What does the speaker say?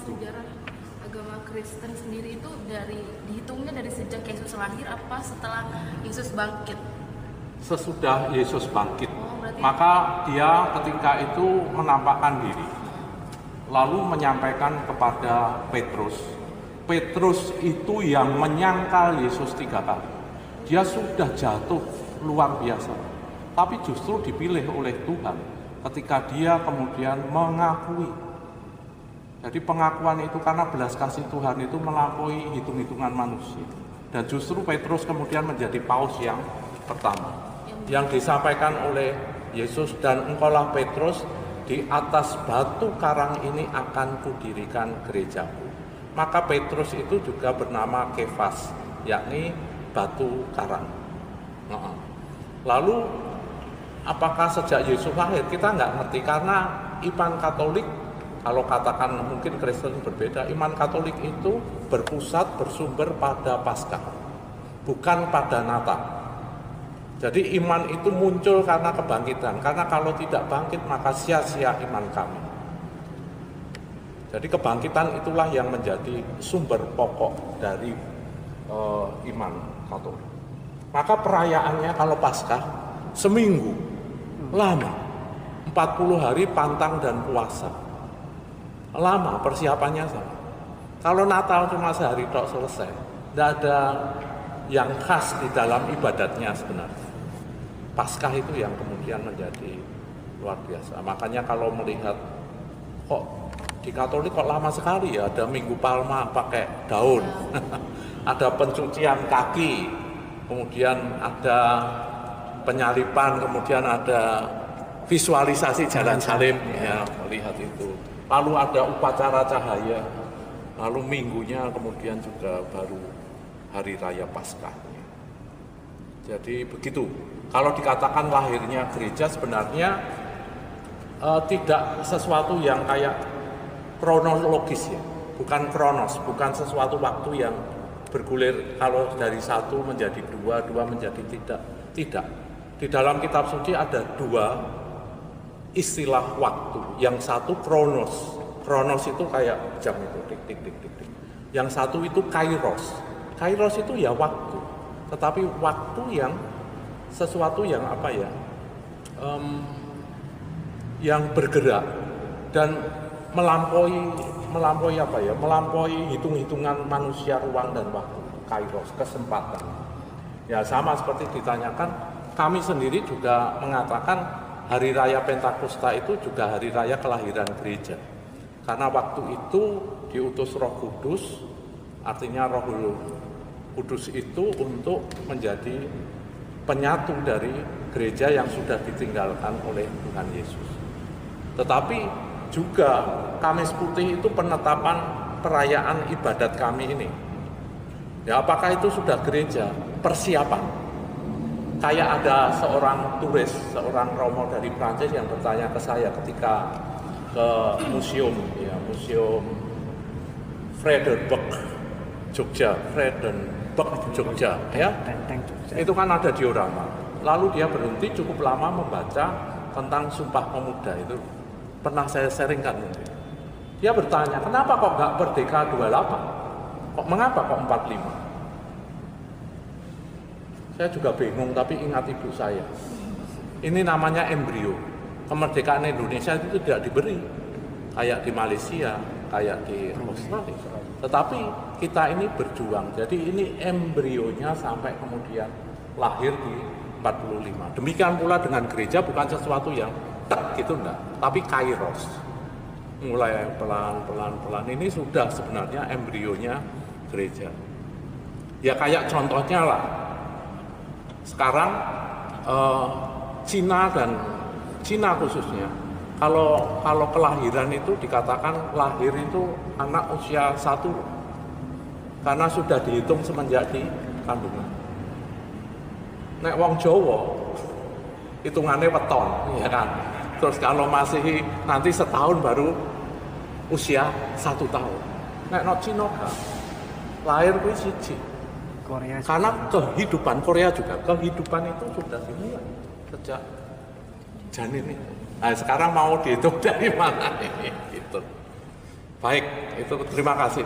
sejarah agama Kristen sendiri itu dihitungnya dari sejak Yesus lahir apa setelah Yesus bangkit? Sesudah Yesus bangkit. Berarti... Maka dia ketika itu menampakkan diri, lalu menyampaikan kepada Petrus. Petrus itu yang menyangkal Yesus 3 kali. Dia sudah jatuh luar biasa, tapi justru dipilih oleh Tuhan ketika dia kemudian mengakui. Jadi pengakuan itu karena belas kasih Tuhan itu melampaui hitung-hitungan manusia. Dan justru Petrus kemudian menjadi paus yang pertama. Yang disampaikan oleh Yesus, dan engkaulah Petrus, di atas batu karang ini akan kudirikan gerejaku. Maka Petrus itu juga bernama Kefas, yakni batu karang. Lalu apakah sejak Yesus lahir? Kita nggak ngerti, karena iman Katolik, kalau katakan mungkin Kristen berbeda, iman Katolik itu bersumber pada Paskah, bukan pada Natal. Jadi iman itu muncul karena kebangkitan, karena kalau tidak bangkit maka sia-sia iman kami. Jadi kebangkitan itulah yang menjadi sumber pokok dari iman Katolik. Maka perayaannya kalau Paskah seminggu lama, 40 hari pantang dan puasa. Lama persiapannya sama. Kalau Natal cuma sehari tok selesai, tidak ada yang khas di dalam ibadatnya sebenarnya. Paskah itu yang kemudian menjadi luar biasa. Makanya kalau melihat kok di Katolik kok lama sekali ya, ada Minggu Palma pakai daun, ada pencucian kaki, kemudian ada penyalipan, kemudian ada visualisasi jalan salib, ya melihat itu. Lalu ada upacara cahaya, lalu minggunya kemudian juga baru hari raya Paskah. Jadi begitu. Kalau dikatakan lahirnya gereja sebenarnya tidak sesuatu yang kayak kronologis ya, bukan kronos, bukan sesuatu waktu yang bergulir kalau dari 1 menjadi 2, 2 menjadi tidak. Di dalam kitab suci ada 2 istilah waktu. Yang satu kronos. Kronos itu kayak jam itu, tik tik tik tik tik. Yang satu itu kairos. Kairos itu ya waktu. Tetapi waktu yang sesuatu yang apa ya, yang bergerak dan melampaui apa ya, melampaui hitung-hitungan manusia, ruang dan waktu. Kairos, kesempatan. Ya sama seperti ditanyakan, kami sendiri juga mengatakan hari raya Pentakosta itu juga hari raya kelahiran gereja. Karena waktu itu diutus Roh Kudus, artinya Roh Kudus itu untuk menjadi penyatu dari gereja yang sudah ditinggalkan oleh Tuhan Yesus. Tetapi juga Kamis Putih itu penetapan perayaan ibadat kami ini. Ya, apakah itu sudah gereja? Persiapan. Kayak ada seorang turis, seorang romo dari Prancis yang bertanya ke saya ketika ke museum Friedenberg, Jogja, Jogja, ya. Itu kan ada diorama. Lalu dia berhenti cukup lama membaca tentang Sumpah Pemuda itu. Pernah saya sharingkan. Dia bertanya, kenapa kok nggak Merdeka 28? Mengapa kok 45? Saya juga bingung, tapi ingat ibu saya. Ini namanya embrio. Kemerdekaan Indonesia itu tidak diberi. Kayak di Malaysia, kayak di Australia. Tetapi kita ini berjuang, jadi ini embrionya sampai kemudian lahir di 45. Demikian pula dengan gereja, bukan sesuatu yang gitu enggak, tapi kairos. Mulai pelan-pelan ini sudah sebenarnya embrionya gereja. Ya kayak contohnya lah, sekarang Cina khususnya, kalau kelahiran itu dikatakan lahir itu anak usia 1 karena sudah dihitung semenjak di kandungan. Nek wong Jawa hitungannya weton, ya kan. Terus kalau masih nanti setahun baru usia 1 tahun. Nek no Cina kan lahir kuwi siji. Korea juga. Karena kehidupan Korea juga, kehidupan itu sudah dimulai sejak janin itu. Nah, sekarang mau dihitung dari mana ini? Gitu. Baik, itu terima kasih.